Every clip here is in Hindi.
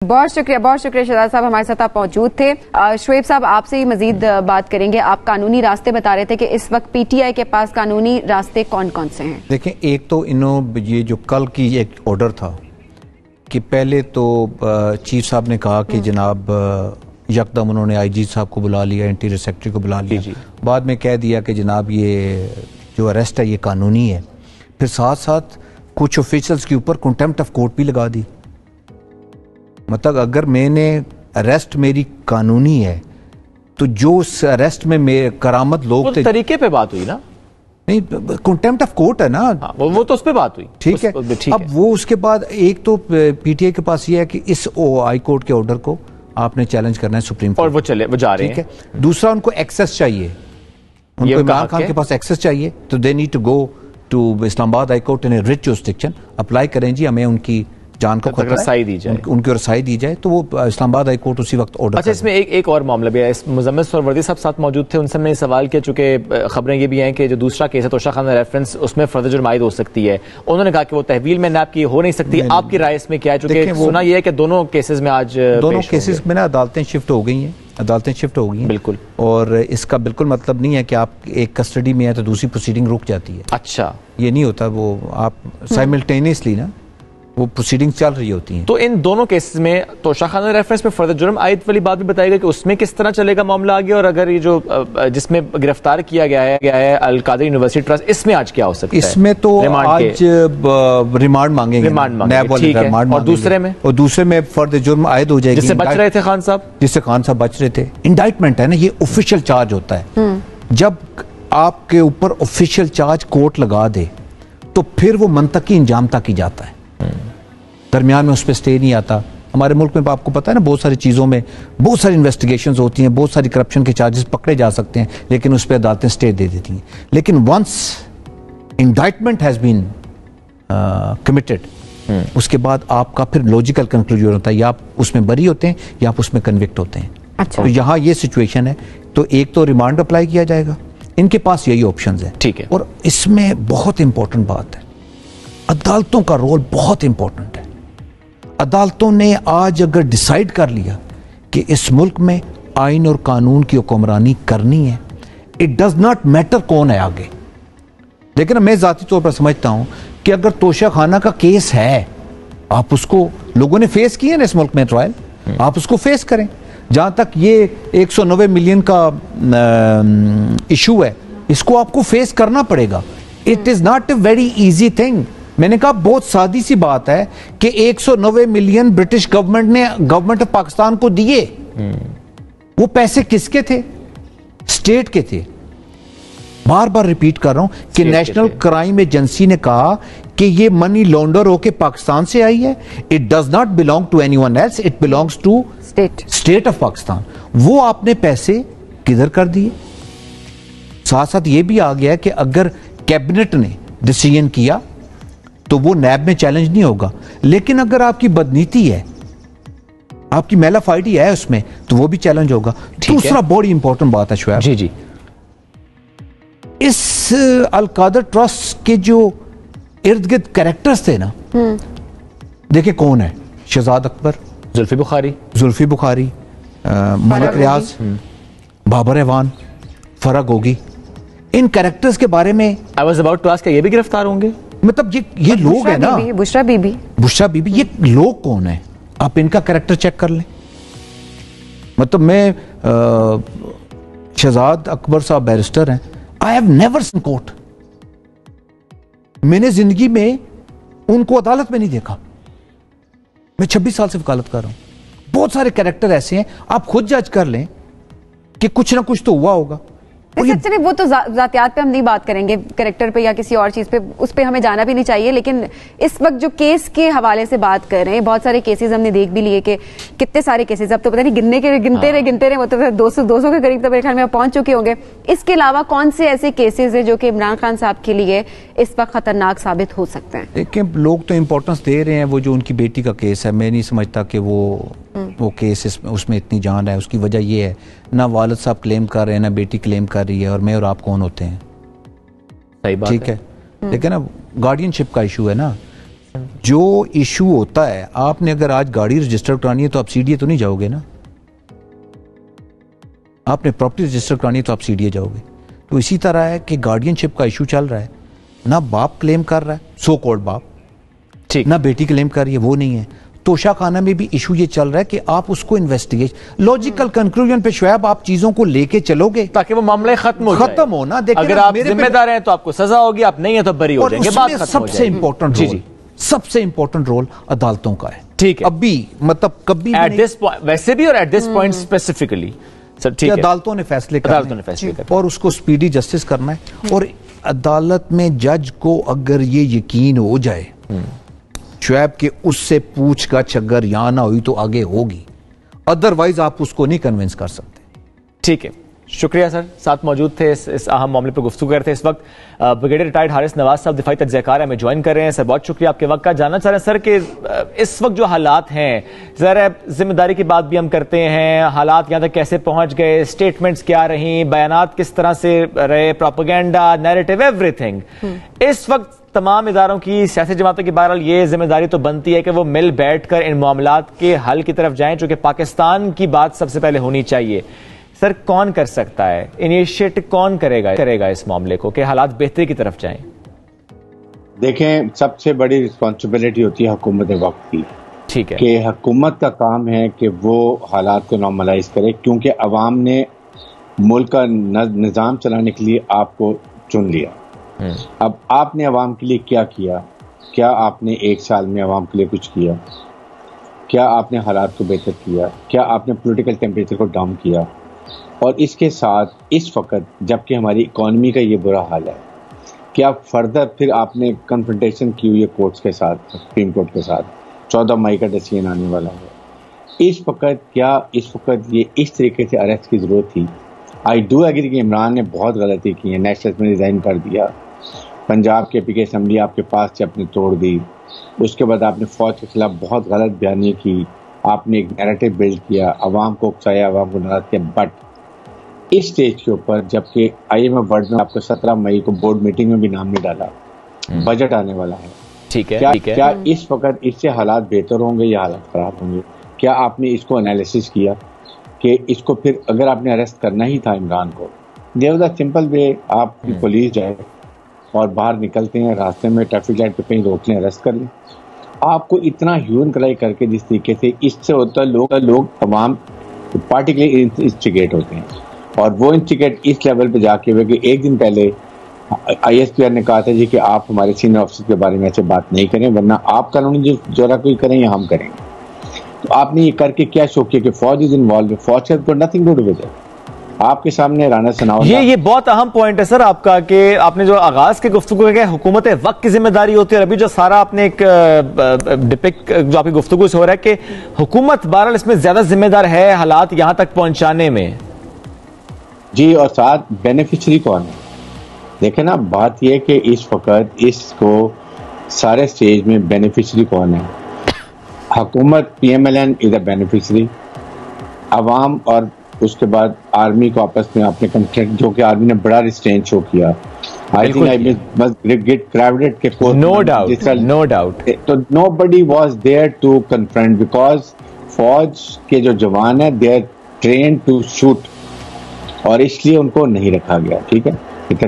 बहुत शुक्रिया शहजाद साहब, हमारे साथ आप मौजूद थे। शुएब साहब, आपसे ही मजीद बात करेंगे। आप कानूनी रास्ते बता रहे थे कि इस वक्त पीटीआई के पास कानूनी रास्ते कौन कौन से हैं? देखें, एक तो ये जो कल की एक ऑर्डर था कि पहले तो चीफ साहब ने कहा कि जनाब यकदम उन्होंने आईजी साहब को बुला लिया, इंटीरियर सेक्रेटरी को बुला लिया, बाद में कह दिया कि जनाब ये जो अरेस्ट है ये कानूनी है। फिर साथ साथ कुछ ऑफिशियल्स के ऊपर कंटेम्प्ट ऑफ कोर्ट भी लगा दी। मतलब अगर मैंने अरेस्ट मेरी कानूनी है तो जो उस अरेस्ट में करामत लोग थे, तरीके पे बात हुई ना, नहीं कंटेम्प्ट ऑफ कोर्ट है ना, वो तो उस पे बात हुई, ठीक है। अब वो उसके बाद एक तो पीटीआई के पास ये है कि इस हाई कोर्ट के ऑर्डर को आपने चैलेंज करना है सुप्रीम कोर्ट, और वो जा रहे हैं, ठीक है। दूसरा, उनको एक्सेस चाहिए, उनको इमरान खान के पास एक्सेस चाहिए, तो they need to go to Islamabad High Court in a writ jurisdiction, apply करें जी, हमें उनकी जान को रसाई दी जाए, उनकी रसाई दी जाए, तो वो इस्लामाबाद हाई कोर्ट उसी वक्त ऑर्डर। अच्छा, इसमें एक और मामला भी है। मुजम्मिल सरवर्दी साहब साथ मौजूद थे, उनसे मैंने सवाल किया, चूंकि खबरें ये भी हैं कि जो दूसरा केस है तोशा खान रेफरेंस, उसमें फर्दर जुर्म आयद हो सकती है। उन्होंने कहा कि वो तहवील में नैब की हो नहीं सकती। आपकी राय इसमें क्या है? चूंकि सुना यह है कि दोनों केसेस में आज दोनों केसेस में ना अदालतें शिफ्ट हो गई हैं, बिल्कुल, और इसका बिल्कुल मतलब नहीं है कि आप एक कस्टडी में है तो दूसरी प्रोसीडिंग रुक जाती है। अच्छा, ये नहीं होता, वो आप साइमल्टेनियसली ना वो प्रोसीडिंग चल रही होती हैं। तो इन दोनों केसेस में तोशा खान रेफरेंस में फर्दर जुर्म आयद वाली बात भी बताएगा कि उसमें किस तरह चलेगा मामला आगे, और अगर ये जो जिसमें गिरफ्तार किया गया है अल कादिर यूनिवर्सिटी ट्रस्ट, इसमें आज क्या हो सकता है? इसमें तो आज रिमांड मांगेंगे, और दूसरे में फर्दर जुर्म आयद हो जाएगी, जिससे बच रहे थे खान साहब बच रहे थे। इंडाइटमेंट है ना, ये ऑफिशियल चार्ज होता है। जब आपके ऊपर ऑफिशियल चार्ज कोर्ट लगा दे तो फिर वो मंतकी इंजाम तक ही जाता है, दरमियान में उस पर स्टे नहीं आता। हमारे मुल्क में आपको पता है ना, बहुत सारी चीज़ों में बहुत सारी इन्वेस्टिगेशंस होती हैं, बहुत सारी करप्शन के चार्जेस पकड़े जा सकते हैं, लेकिन उस पर अदालतें स्टे दे देती हैं। लेकिन once indictment has been committed, उसके बाद आपका फिर लॉजिकल कंक्लूजन होता है, या आप उसमें बरी होते हैं या आप उसमें कन्विक्ट होते हैं। अच्छा। तो यहाँ ये सिचुएशन है, तो एक तो रिमांड अप्लाई किया जाएगा, इनके पास यही ऑप्शन है, ठीक है। और इसमें बहुत इंपॉर्टेंट बात है, अदालतों का रोल बहुत इंपॉर्टेंट है। अदालतों ने आज अगर डिसाइड कर लिया कि इस मुल्क में आइन और कानून की हुक्मरानी करनी है, इट डज नॉट मैटर कौन है आगे। लेकिन मैं जाती तौर पर समझता हूं कि अगर तोशा खाना का केस है, आप उसको, लोगों ने फेस किया ना इस मुल्क में ट्रायल, आप उसको फेस करें। जहां तक ये 190 मिलियन का इशू है, इसको आपको फेस करना पड़ेगा। It is not a very easy thing. मैंने कहा बहुत सादी सी बात है कि 190 million British government of Pakistan को दिए। वो पैसे किसके थे? स्टेट के थे। बार बार रिपीट कर रहा हूं कि नेशनल क्राइम एजेंसी ने कहा कि ये मनी लॉन्डर होके पाकिस्तान से आई है। It does not belong to anyone else, it belongs to state of Pakistan. वो आपने पैसे किधर कर दिए? साथ साथ ये भी आ गया कि अगर कैबिनेट ने डिसीजन किया तो वो नैब में चैलेंज नहीं होगा, लेकिन अगर आपकी बदनीति है, आपकी मेलाफाइडी है उसमें, तो वो भी चैलेंज होगा। दूसरा बड़ी इंपॉर्टेंट बात है शुएब जी, इस अल कादिर ट्रस्ट के जो इर्द गिर्द कैरेक्टर्स थे ना, देखिए कौन है, शहजाद अकबर, जुल्फी बुखारी, मलिक रियाज, बाबर एवान, फरग होगी, इन कैरेक्टर्स के बारे में I was about to ask, ये भी गिरफ्तार होंगे? मतलब ये लोग है ना, बुशरा बीबी, ये लोग कौन है? आप इनका कैरेक्टर चेक कर लें। मतलब मैं शहजाद अकबर साहब बैरिस्टर हैं, I have never seen court. मैंने जिंदगी में उनको अदालत में नहीं देखा। मैं 26 साल से वकालत कर रहा हूं। बहुत सारे कैरेक्टर ऐसे हैं, आप खुद जज कर लें कि कुछ ना कुछ तो हुआ होगा। सच में वो तो जातियात पे हम नहीं बात करेंगे, कैरेक्टर पे या किसी और चीज पे, उस पे हमें जाना भी नहीं चाहिए। लेकिन इस वक्त जो केस के हवाले से बात कर रहे हैं, बहुत सारे केसेस हमने देख भी लिए कि कितने सारे केसेस, अब तो पता नहीं गिनते रहे मतलब 200 के करीब तो मेरे ख्याल में पहुंच चुके होंगे। इसके अलावा कौन से ऐसे केसेस है जो कि इमरान खान साहब के लिए इस वक्त खतरनाक साबित हो सकते हैं? देखिए, लोग तो इंपॉर्टेंस दे रहे हैं, वो जो उनकी बेटी का केस है, मैं नहीं समझता कि वो केस उसमें इतनी जान है। उसकी वजह ये है, ना वालिद साहब क्लेम कर रहे हैं, ना बेटी क्लेम कर रही है, और मैं और आप कौन होते हैं? सही बात ठीक है। लेकिन अब गार्डियनशिप का इशू है ना, जो इशू होता है, आपने अगर आज गाड़ी रजिस्टर करानी है तो आप सीडीए तो नहीं जाओगे ना, आपने प्रॉपर्टी रजिस्टर करानी है तो आप सीडीए जाओगे। तो इसी तरह है कि गार्डियनशिप का इशू चल रहा है, ना बाप क्लेम कर रहा है, सो कॉल्ड बाप, ठीक, ना बेटी क्लेम कर रही है, वो नहीं है। तोशा खाना में भी इशू ये चल रहा है कि आप उसको इन्वेस्टिगेशन, लॉजिकल कंक्लूजन पे शोएब आप चीजों को लेके चलोगे ताकि वो मामला खत्म हो ना। देखिए अगर आप जिम्मेदार हैं तो आपको सजा होगी, आप नहीं है तो बरी हो जाएंगे, बात खत्म हो जाएगी। सबसे इंपॉर्टेंट रोल, सबसे इंपॉर्टेंट रोल अदालतों का है। ठीक है, अभी मतलब कभी एट दिस पॉइंट वैसे भी और at this point specifically sir, ठीक है, अदालतों ने फैसले करने और उसको स्पीडी जस्टिस करना है। और अदालत में जज को अगर ये यकीन हो जाए शोएब के उससे पूछगछ अगर यहां ना हुई तो आगे होगी, अदरवाइज आप उसको नहीं कन्विंस कर सकते। ठीक है, शुक्रिया सर, साथ मौजूद थे, इस अहम मामले पर गुफ्तगू करते हैं। इस वक्त ब्रिगेडियर रिटायर्ड हारिस नवाज साहब दिफाई तज्ज़ियाकार हमें ज्वाइन कर रहे हैं। सर बहुत शुक्रिया आपके वक्त का। जानना चाह रहे हैं सर कि इस वक्त जो हालात हैं, ज़रा जिम्मेदारी की बात भी हम करते हैं, हालात यहाँ तक कैसे पहुंच गए, स्टेटमेंट्स क्या रही, बयानात किस तरह से रहे, प्रोपेगेंडा, नैरेटिव, एवरीथिंग। इस वक्त तमाम इदारों की, सियासी जमातों की बहरहाल ये जिम्मेदारी तो बनती है कि वो मिल बैठकर इन मामलात के हल की तरफ जाएं, चूंकि पाकिस्तान की बात सबसे पहले होनी चाहिए। सर कौन कर सकता है, इनिशिएटिव कौन करेगा इस मामले को कि हालात बेहतरी की तरफ जाएं? देखें, सबसे बड़ी रिस्पॉन्सिबिलिटी होती है हुकूमत वक्त की। ठीक है, कि हुकूमत का काम है कि वो हालात को नॉर्मलाइज करे, क्योंकि अवाम ने मुल्क का निज़ाम चलाने के लिए आपको चुन लिया। अब आपने अवाम के लिए क्या किया? क्या आपने एक साल में अवाम के लिए कुछ किया? क्या आपने हालात को बेहतर किया? क्या आपने पॉलिटिकल टेम्परेचर को डाउन किया? और इसके साथ इस वक्त जबकि हमारी इकॉनमी का ये बुरा हाल है, क्या फर्दर फिर आपने कन्फ्रंटेशन की हुई है कोर्ट्स के साथ, सुप्रीम कोर्ट के साथ? 14 मई का डिसीजन आने वाला है। इस वक्त ये इस तरीके से अरेस्ट की जरूरत थी? आई डू एग्री कि इमरान ने बहुत गलती की है, नेशनल में रिजाइन कर दिया, पंजाब के पीके असम्बली आपके पास से आपने तोड़ दी, उसके बाद आपने फौज के खिलाफ बहुत गलत बयानी की, आपने एक नैरेटिव बिल्ड किया, अवाम को उकसाया, अवाम को नाराज किया। बट इस स्टेज के ऊपर जबकि IMF वर्ल्ड में आपको 17 मई को बोर्ड मीटिंग में भी नाम नहीं डाला, बजट आने वाला है। ठीक है, क्या इस वक्त इससे हालात बेहतर होंगे या हालात खराब होंगे? क्या आपने इसको एनालिसिस किया कि इसको फिर अगर आपने अरेस्ट करना ही था इमरान को, there was a simple way, आपकी पुलिस जाए और बाहर निकलते हैं, रास्ते में ट्रैफिक लाइट पे कहीं रोक लें, अरेस्ट कर लें। आपको इतना ह्यूमन क्राई करके जिस तरीके से इससे होता है, लोग तमाम पार्टी के लिए इंस्टिगेट होते हैं, और वो इंस्टिगेट इस लेवल पे जाके हुए कि एक दिन पहले ISPR ने कहा था जी कि आप हमारे सीनियर ऑफिसर के बारे में ऐसे बात नहीं करें, वरना आप कानूनी जोरा कोई करें या हम करेंगे। तो आपने ये करके क्या शो किया कि फौज इज इन्वॉल्व? फौज has got nothing to do with it. आपके सामने राना सनाउल्लाह, ये बहुत अहम पॉइंट है सर आपका, कि आपने जो आगाज के गुफ्तगू किया हुकूमत वक्त की जिम्मेदारी होती है, और अभी जो सारा आपने एक डिपिक जो आपकी गुफ्तगू से हो रहा है कि हुकूमत बहरहाल इसमें ज्यादा जिम्मेदार है हालात यहां तक पहुंचाने में। जी, और साथ बेनिफिशरी कौन है? देखे ना, बात यह कि इस वक्त इसको सारे स्टेज में बेनिफिशरी कौन है? हुकूमत, PMLN इज अ बेनिफिशरी, अवाम और उसके बाद आर्मी को आपस में आपने कंफ्लिक्ट, जो कि आर्मी ने बड़ा रिस्ट्रेंट शो किया। I think I must get crowded के नो डाउट तो nobody was there to confront, because फौज के जो जवान है they are trained to shoot, और इसलिए उनको नहीं रखा गया। ठीक है,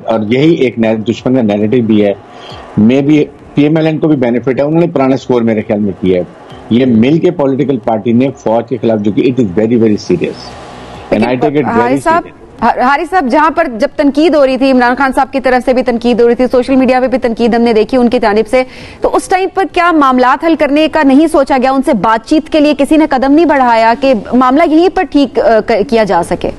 और यही एक दुश्मन का नैरेटिव भी है। मे भी PMLN को भी बेनिफिट है, उन्होंने पुराना स्कोर मेरे ख्याल में किया है। ये मिल के पॉलिटिकल पार्टी ने फौज के खिलाफ, जो कि it is very very serious, and I take it very serious. Haris साहब, जहां पर जब तनकीद हो रही थी, इमरान खान साहब की तरफ से भी तनकीद हो रही थी, सोशल मीडिया पे भी तनकीद हमने देखी उनकी जानिब से, तो उस टाइम पर क्या मामलात हल करने का नहीं सोचा गया? उनसे बातचीत के लिए किसी ने कदम नहीं बढ़ाया कि मामला यहीं पर ठीक किया जा सके?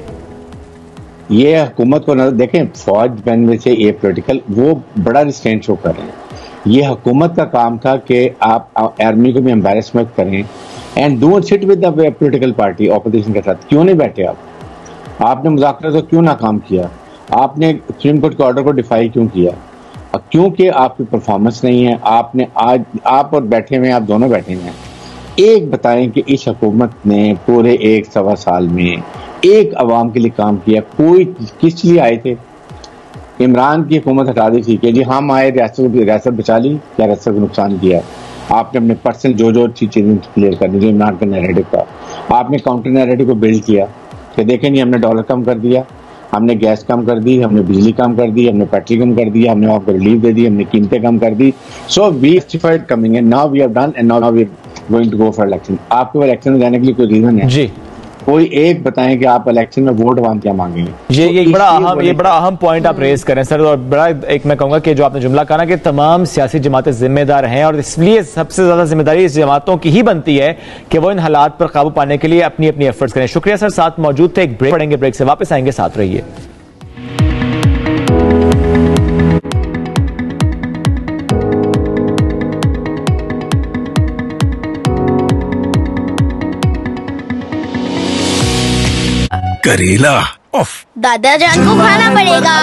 ये हुकूमत को न देखें, फौज बैन में से ये पॉलिटिकल वो बड़ा रिस्ट्रेंट शो कर रहे हैं। ये हुकूमत का काम था कि आप आर्मी को भी एम्बैरेसमेंट करें and don't sit with the political party opposition के साथ। क्यों नहीं बैठे आप? आपने मुज़ाकरा तो क्यों नाकाम किया? आपने सुप्रीम कोर्ट के ऑर्डर को डिफाई क्यों किया? क्योंकि आपकी परफॉर्मेंस नहीं है। आपने आज आप और बैठे हुए, आप दोनों बैठे हुए हैं, एक बताएं कि इस हुकूमत ने पूरे 1-1.25 साल में एक अवाम के लिए काम किया? कोई किस लिए आए थे? इमरान की हुकूमत हटा दी थी कि जी हम आए, रियासत बचा ली, क्या रियासत को नुकसान किया? आपने अपने पर्सनल जो चीजें क्लियर करनी, जो इमरान का नैरेटिव था, आपने काउंटर नैरेटिव को बिल्ड किया कि देखें नहीं, हमने डॉलर कम कर दिया, हमने गैस कम कर दी, हमने बिजली कम कर दी, हमने पेट्रोल कम कर दिया, हमने आपको रिलीफ दे दी, हमने कीमतें कम कर दी। So we justified coming and now we have done and now we are going to go for election. आपके पास इलेक्शन में जाने के लिए कोई रीजन है? जी, कोई एक बताएं कि आप इलेक्शन में वोट अवाम क्या मांगेंगे। ये बड़ा अहम पॉइंट आप रेज करें सर, और बड़ा एक मैं कहूंगा कि जो आपने जुमला कहा ना कि तमाम सियासी जमातें जिम्मेदार हैं, और इसलिए सबसे ज्यादा जिम्मेदारी इस जमातों की ही बनती है कि वो इन हालात पर काबू पाने के लिए अपनी अपनी एफर्ट्स करें। शुक्रिया सर, साथ मौजूद थे। एक ब्रेक पड़ेंगे, ब्रेक से वापस आएंगे, साथ रहिए। करेला दादाजान को खाना पड़ेगा।